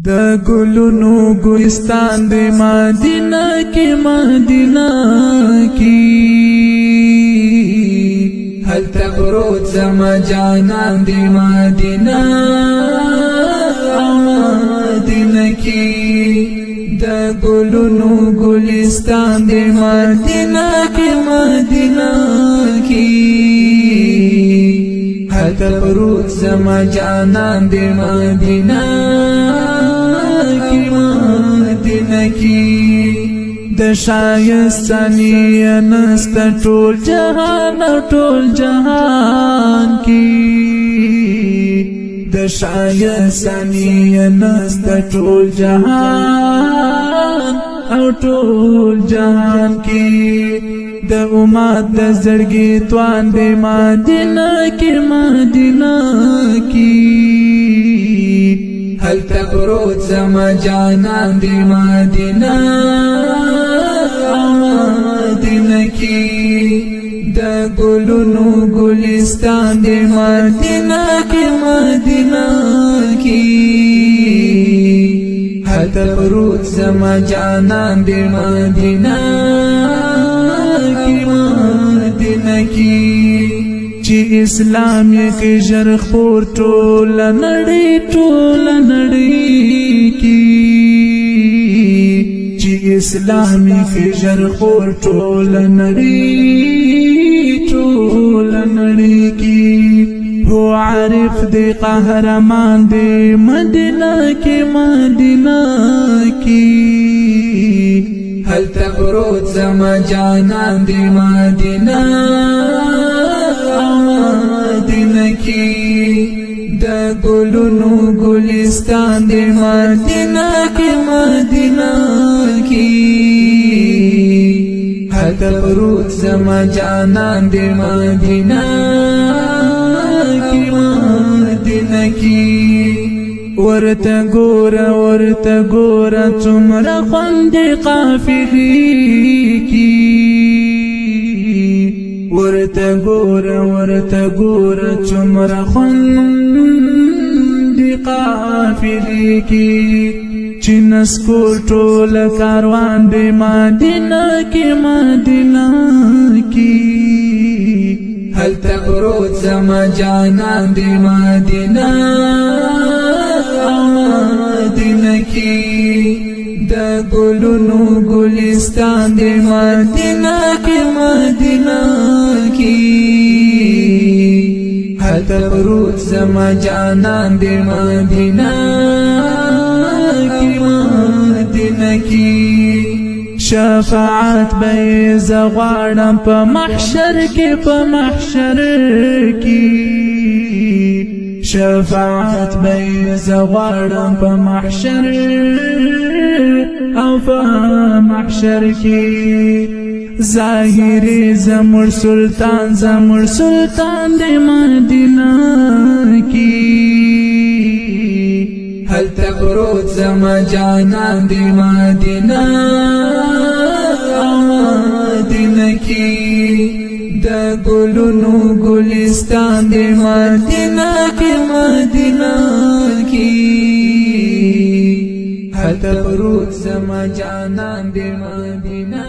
د ګلونو ګلستان د مدینه کې هلته پروت زما جانان د مدینه کې د ګلونو ګلستان د مدینه کې هلته پروت زما جانان د مدینه کې د شایستانی نست ټول جهان کې د شایستانی نست ټول جهان کې د امت د زړګي توان د مدینه کې هلته پروت زما جانان د مدینه کې د ګلونو ګلستان د مدینه کې هلته پروت زما جانان د مدینه کې چې اسلام کې ژر خور ټول نړۍ کې چې اسلام کې ژر خور ټول نړۍ کې هو عارف دی قهرمان دی مدینه کې هلته پروت زما جانان د مدینه کې د ګلونو ګلستان د مدینه کې هلته پروت زما جانان د مدینه کې ورته ګوره څومره خوند قافلې کې ورته ګوره څومره خوند قافلې کې چې نسکور ټول کاروان د مدینه کې هلته پروت زما جانان د مدینه کې د ګلونو ګلستان د مدینه کې هلته پروت زما جانان د مدینه کې شفاعت به زغواړم په محشر کې شفاعت به زغواړم په محشر او په محشر کې ظاهري زمر سلطان د مدینه کې هلته پروت زما جانان د مدینه کې د ګلونو ګلستان د مدینه کې هلته پروت زما جانان د مدینه